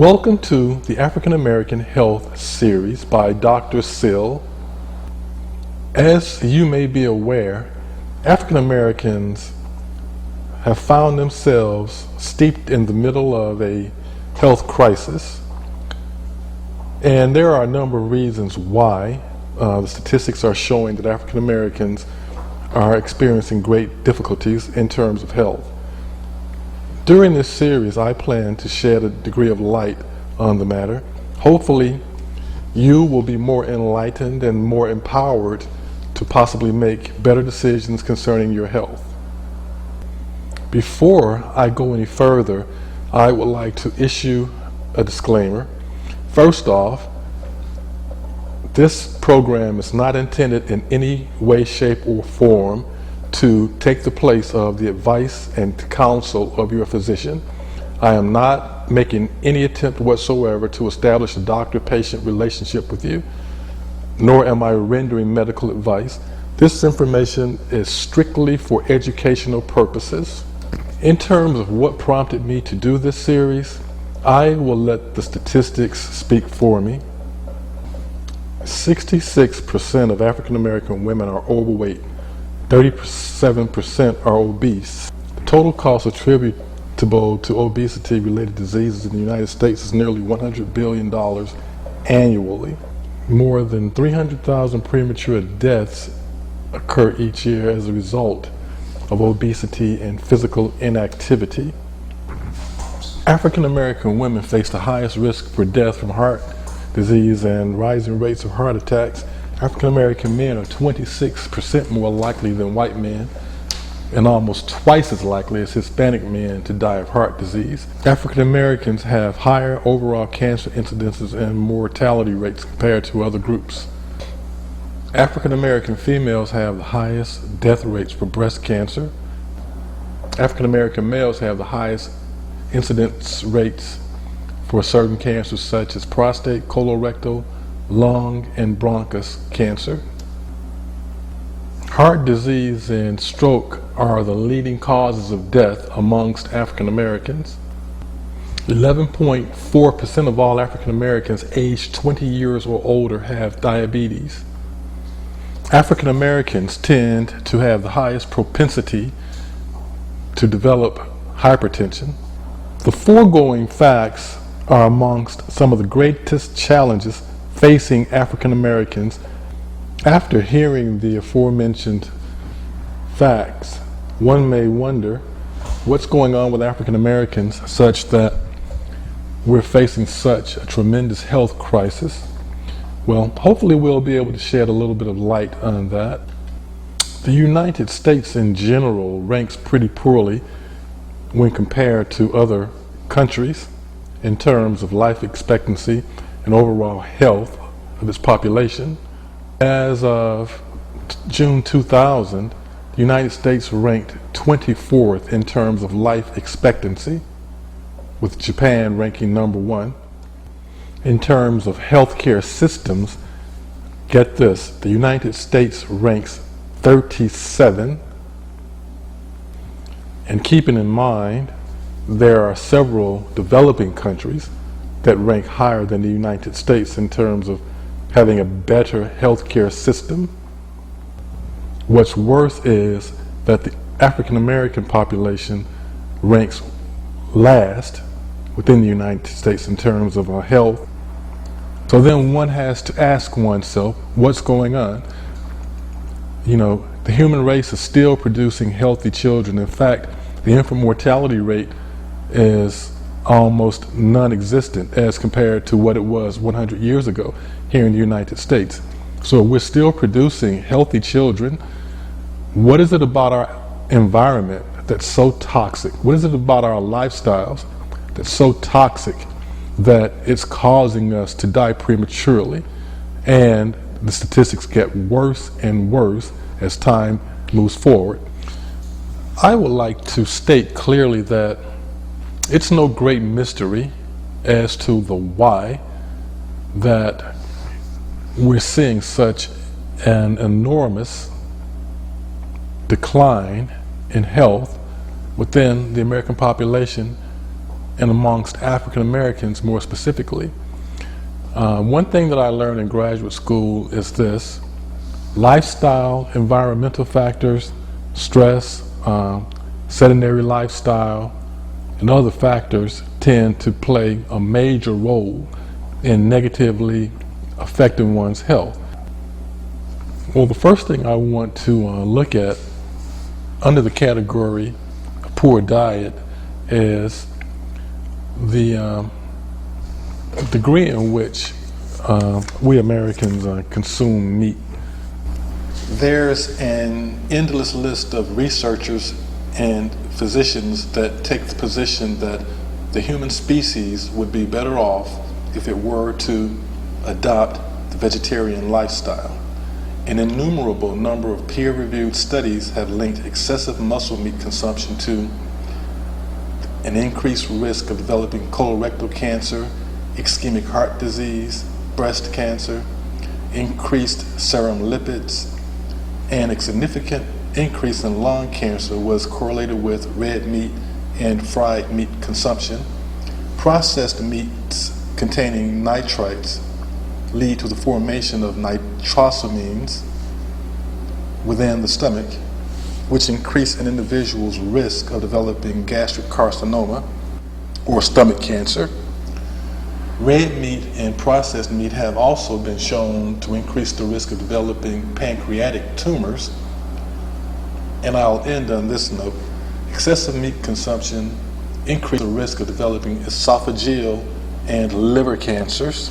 Welcome to the African American Health Series by Dr. Sill. As you may be aware, African Americans have found themselves steeped in the middle of a health crisis. And there are a number of reasons why. The statistics are showing that African Americans are experiencing great difficulties in terms of health. During this series, I plan to shed a degree of light on the matter. Hopefully, you will be more enlightened and more empowered to possibly make better decisions concerning your health. Before I go any further, I would like to issue a disclaimer. First off, this program is not intended in any way, shape, or form to take the place of the advice and counsel of your physician. I am not making any attempt whatsoever to establish a doctor-patient relationship with you, nor am I rendering medical advice. This information is strictly for educational purposes. In terms of what prompted me to do this series, I will let the statistics speak for me. 66% of African American women are overweight. 37% are obese. The total cost attributable to obesity-related diseases in the United States is nearly $100 billion annually. More than 300,000 premature deaths occur each year as a result of obesity and physical inactivity. African American women face the highest risk for death from heart disease and rising rates of heart attacks. African American men are 26% more likely than white men and almost twice as likely as Hispanic men to die of heart disease. African Americans have higher overall cancer incidences and mortality rates compared to other groups. African American females have the highest death rates for breast cancer. African American males have the highest incidence rates for certain cancers such as prostate, colorectal, lung, and bronchus cancer. Heart disease and stroke are the leading causes of death amongst African Americans. 11.4% of all African Americans aged 20 years or older have diabetes. African Americans tend to have the highest propensity to develop hypertension. The foregoing facts are amongst some of the greatest challenges facing African Americans. After hearing the aforementioned facts, one may wonder what's going on with African Americans such that we're facing such a tremendous health crisis. Well, hopefully we'll be able to shed a little bit of light on that. The United States in general ranks pretty poorly when compared to other countries in terms of life expectancy and overall health of its population. As of June 2000, the United States ranked 24th in terms of life expectancy, with Japan ranking number 1. In terms of healthcare systems, get this, the United States ranks 37. And keeping in mind, there are several developing countries that rank higher than the United States in terms of having a better healthcare system. What's worse is that the African American population ranks last within the United States in terms of health. So then one has to ask oneself, what's going on? You know, the human race is still producing healthy children. In fact, the infant mortality rate is almost non-existent as compared to what it was 100 years ago here in the United States. So we're still producing healthy children. What is it about our environment that's so toxic? What is it about our lifestyles that's so toxic that it's causing us to die prematurely? And the statistics get worse and worse as time moves forward. I would like to state clearly that it's no great mystery as to the why that we're seeing such an enormous decline in health within the American population and amongst African Americans more specifically. One thing that I learned in graduate school is this: lifestyle, environmental factors, stress, sedentary lifestyle, and other factors tend to play a major role in negatively affecting one's health. Well, the first thing I want to look at under the category of poor diet is the degree in which we Americans consume meat. There's an endless list of researchers and physicians that take the position that the human species would be better off if it were to adopt the vegetarian lifestyle. An innumerable number of peer-reviewed studies have linked excessive muscle meat consumption to an increased risk of developing colorectal cancer, ischemic heart disease, breast cancer, increased serum lipids, and a significant increase in lung cancer was correlated with red meat and fried meat consumption. Processed meats containing nitrites lead to the formation of nitrosamines within the stomach, which increase an individual's risk of developing gastric carcinoma or stomach cancer. Red meat and processed meat have also been shown to increase the risk of developing pancreatic tumors. And I'll end on this note: excessive meat consumption increases the risk of developing esophageal and liver cancers.